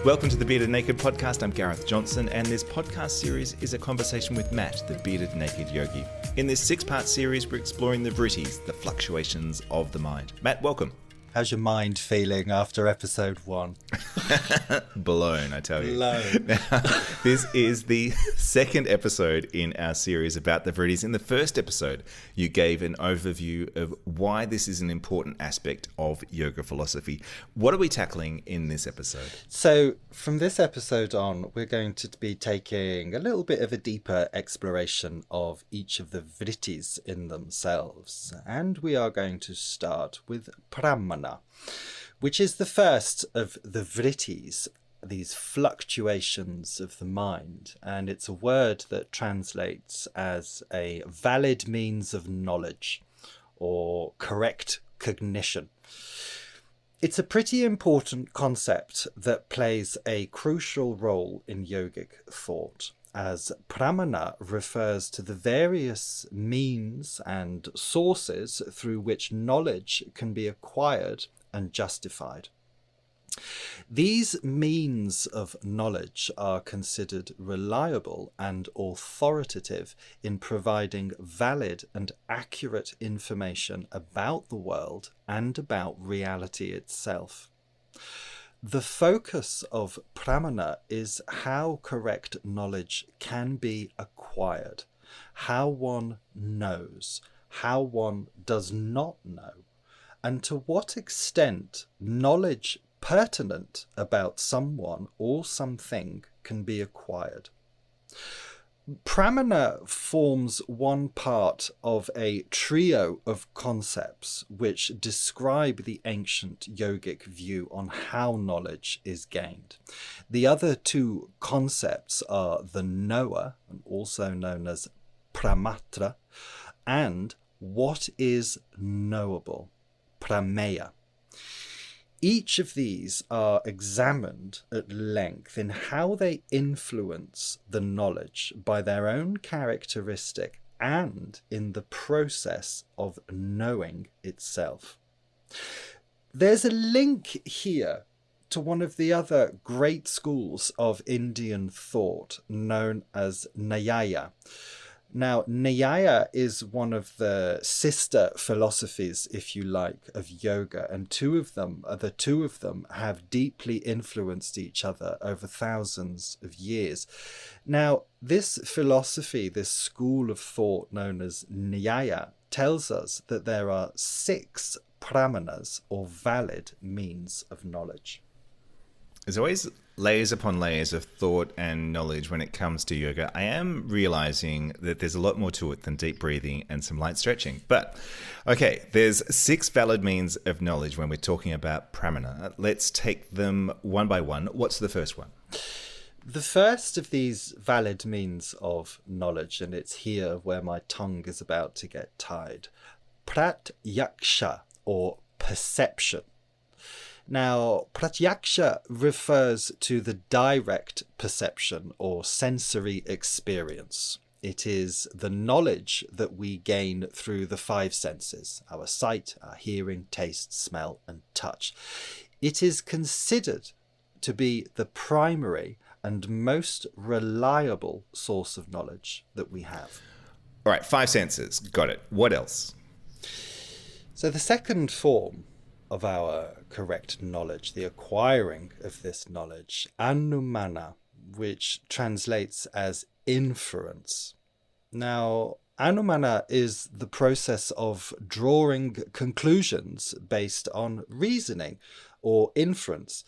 Welcome to the Bearded Naked podcast. I'm Gareth Johnson, and this podcast series is a conversation with Matt, the Bearded Naked Yogi. In this 6-part series, we're exploring the Vrittis, the fluctuations of the mind. Matt, welcome. How's your mind feeling after episode 1? Blown, I tell you. Blown. This is the second episode in our series about the Vrittis. In the first episode, you gave an overview of why this is an important aspect of yoga philosophy. What are we tackling in this episode? So from this episode on, we're going to be taking a little bit of a deeper exploration of each of the Vrittis in themselves. And we are going to start with Pramana, which is the first of the Vrittis, these fluctuations of the mind, and it's a word that translates as a valid means of knowledge or correct cognition. It's a pretty important concept that plays a crucial role in yogic thought, as Pramana refers to the various means and sources through which knowledge can be acquired and justified. These means of knowledge are considered reliable and authoritative in providing valid and accurate information about the world and about reality itself. The focus of Pramana is how correct knowledge can be acquired, how one knows, how one does not know, and to what extent knowledge pertinent about someone or something can be acquired. Pramana forms one part of a trio of concepts which describe the ancient yogic view on how knowledge is gained. The other two concepts are the knower, also known as pramatra, and what is knowable, prameya. Each of these are examined at length in how they influence the knowledge by their own characteristic and in the process of knowing itself. There's a link here to one of the other great schools of Indian thought known as Nyaya. Now, Nyaya is one of the sister philosophies, if you like, of yoga, and the two of them have deeply influenced each other over thousands of years. Now, this philosophy, this school of thought known as Nyaya, tells us that there are 6 pramanas, or valid means of knowledge. There's always layers upon layers of thought and knowledge when it comes to yoga. I am realizing that there's a lot more to it than deep breathing and some light stretching. But, okay, there's 6 valid means of knowledge when we're talking about pramana. Let's take them one by one. What's the first one? The first of these valid means of knowledge, and it's here where my tongue is about to get tied, pratyaksha, or perception. Now, pratyaksha refers to the direct perception or sensory experience. It is the knowledge that we gain through the 5 senses, our sight, our hearing, taste, smell, and touch. It is considered to be the primary and most reliable source of knowledge that we have. All right, 5 senses. Got it. What else? So the second form of our correct knowledge, the acquiring of this knowledge, anumana, which translates as inference. Now, anumana is the process of drawing conclusions based on reasoning or inference.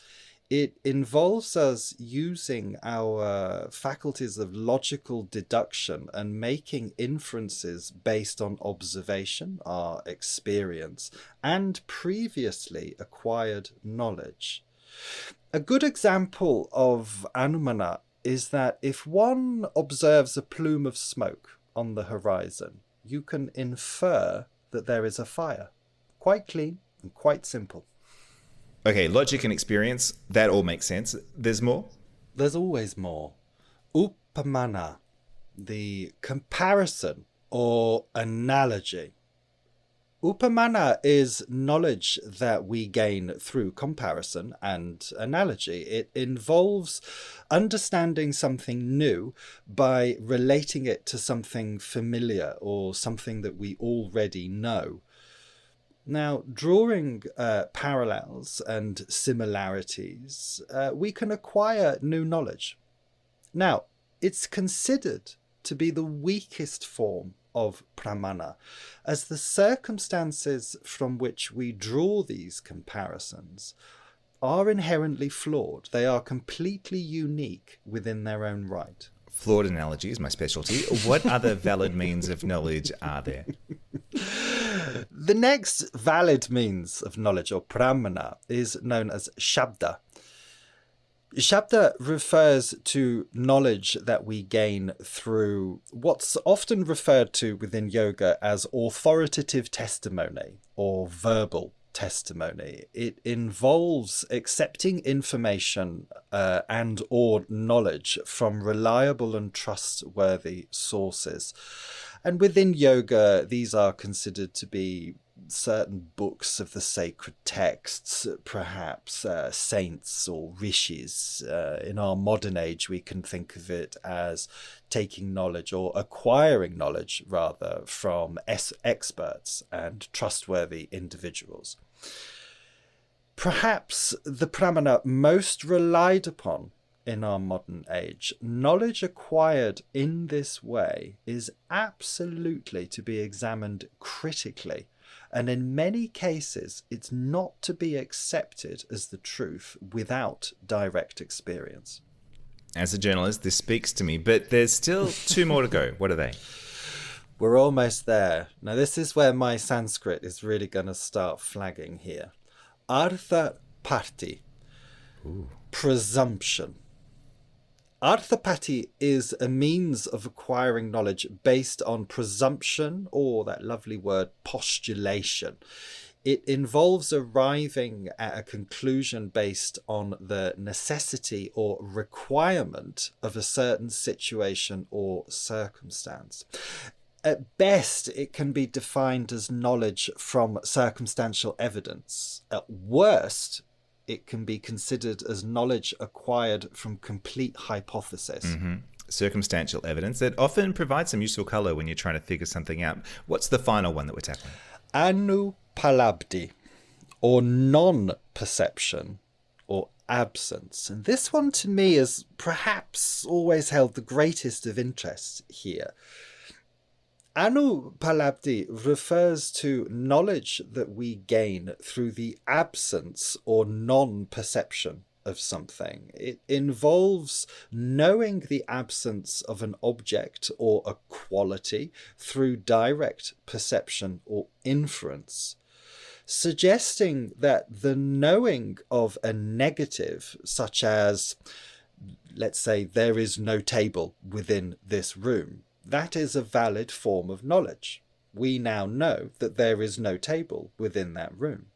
It involves us using our faculties of logical deduction and making inferences based on observation, our experience, and previously acquired knowledge. A good example of anumana is that if one observes a plume of smoke on the horizon, you can infer that there is a fire. Quite clean and quite simple. Okay, logic and experience, that all makes sense. There's more? There's always more. Upamana, the comparison or analogy. Upamana is knowledge that we gain through comparison and analogy. It involves understanding something new by relating it to something familiar or something that we already know. Now, drawing parallels and similarities, we can acquire new knowledge. Now, it's considered to be the weakest form of pramana, as the circumstances from which we draw these comparisons are inherently flawed. They are completely unique within their own right. Flawed analogy is my specialty. What other valid means of knowledge are there? The next valid means of knowledge, or pramana, is known as shabda. Shabda refers to knowledge that we gain through what's often referred to within yoga as authoritative testimony or verbal testimony. It involves accepting information and or knowledge from reliable and trustworthy sources. And within yoga, these are considered to be certain books of the sacred texts, perhaps saints or rishis. In our modern age, we can think of it as taking knowledge or acquiring knowledge, rather, from experts and trustworthy individuals. Perhaps the pramana most relied upon in our modern age, knowledge acquired in this way is absolutely to be examined critically. And in many cases, it's not to be accepted as the truth without direct experience. As a journalist, this speaks to me, but there's still 2 more to go. What are they? We're almost there. Now, this is where my Sanskrit is really going to start flagging here. Artha Parti. Presumption. Arthapati is a means of acquiring knowledge based on presumption, or that lovely word postulation. It involves arriving at a conclusion based on the necessity or requirement of a certain situation or circumstance. At best, it can be defined as knowledge from circumstantial evidence. At worst, it can be considered as knowledge acquired from complete hypothesis. Mm-hmm. Circumstantial evidence that often provides some useful color when you're trying to figure something out. What's the final one that we're tackling? Anupalabdhi, or non-perception, or absence. And this one to me is perhaps always held the greatest of interest here. Anupalabdhi refers to knowledge that we gain through the absence or non-perception of something. It involves knowing the absence of an object or a quality through direct perception or inference, suggesting that the knowing of a negative, such as, let's say, there is no table within this room, that is a valid form of knowledge. We now know that there is no table within that room.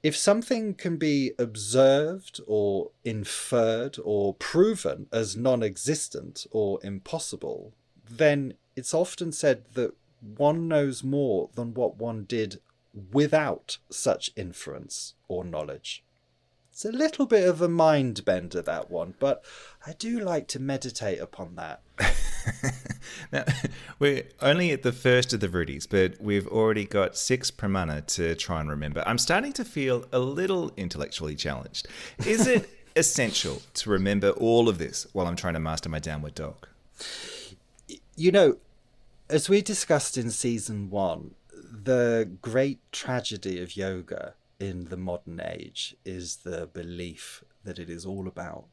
If something can be observed or inferred or proven as non-existent or impossible, then it's often said that one knows more than what one did without such inference or knowledge. It's a little bit of a mind bender, that one, but I do like to meditate upon that. Now, we're only at the first of the Vrittis, but we've already got 6 pramana to try and remember. I'm starting to feel a little intellectually challenged. Is it essential to remember all of this while I'm trying to master my downward dog? You know, as we discussed in season 1, the great tragedy of yoga in the modern age is the belief that it is all about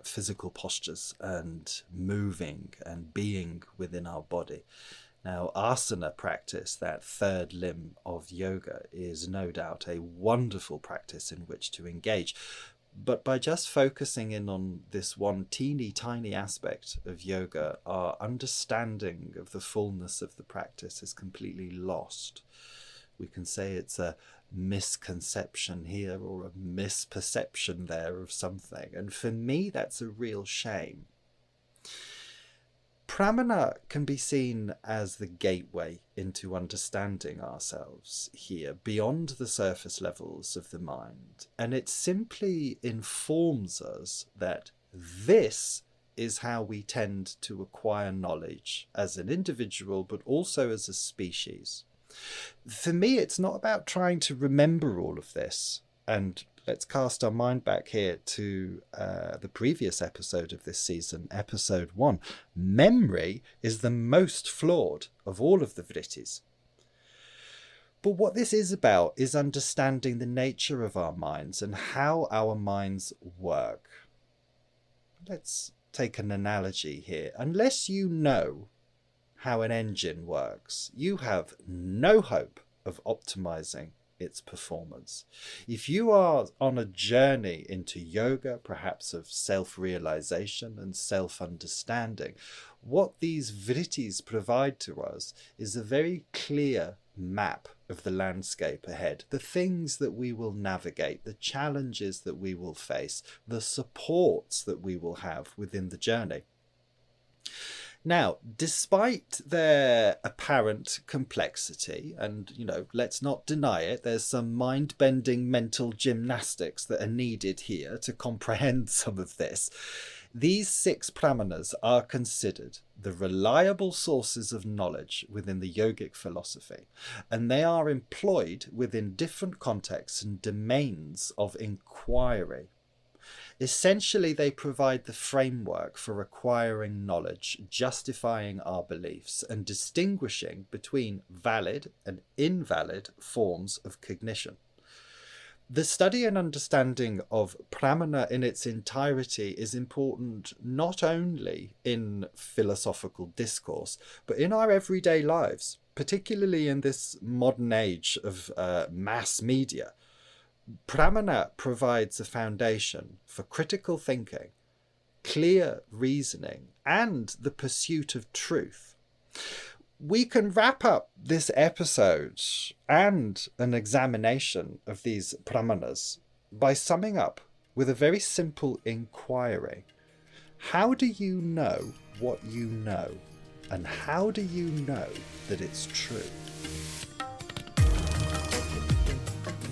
physical postures and moving and being within our body. Now, asana practice, that third limb of yoga, is no doubt a wonderful practice in which to engage. But by just focusing in on this one teeny tiny aspect of yoga, our understanding of the fullness of the practice is completely lost. We can say it's a misconception here or a misperception there of something. And for me, that's a real shame. Pramana can be seen as the gateway into understanding ourselves here, beyond the surface levels of the mind. And it simply informs us that this is how we tend to acquire knowledge as an individual, but also as a species. For me, it's not about trying to remember all of this. And let's cast our mind back here to the previous episode of this season, episode 1. Memory is the most flawed of all of the Vrittis. But what this is about is understanding the nature of our minds and how our minds work. Let's take an analogy here. Unless you know how an engine works, you have no hope of optimizing its performance. If you are on a journey into yoga, perhaps of self-realization and self-understanding, what these Vrittis provide to us is a very clear map of the landscape ahead, the things that we will navigate, the challenges that we will face, the supports that we will have within the journey. Now, despite their apparent complexity, and, let's not deny it, there's some mind-bending mental gymnastics that are needed here to comprehend some of this, these 6 pramanas are considered the reliable sources of knowledge within the yogic philosophy, and they are employed within different contexts and domains of inquiry. Essentially, they provide the framework for acquiring knowledge, justifying our beliefs, and distinguishing between valid and invalid forms of cognition. The study and understanding of Pramana in its entirety is important not only in philosophical discourse, but in our everyday lives, particularly in this modern age of mass media. Pramana provides a foundation for critical thinking, clear reasoning, and the pursuit of truth. We can wrap up this episode and an examination of these pramanas by summing up with a very simple inquiry. How do you know what you know? And how do you know that it's true?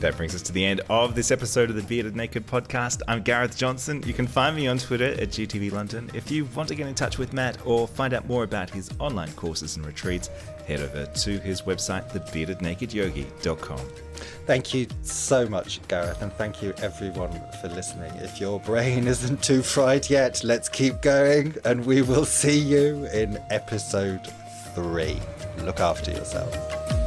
That brings us to the end of this episode of the Bearded Naked podcast. I'm Gareth Johnson. You can find me on Twitter at GTV London. If you want to get in touch with Matt or find out more about his online courses and retreats, head over to his website, thebeardednakedyogi.com. Thank you so much, Gareth, and thank you everyone for listening. If your brain isn't too fried yet, let's keep going, and we will see you in episode 3. Look after yourself.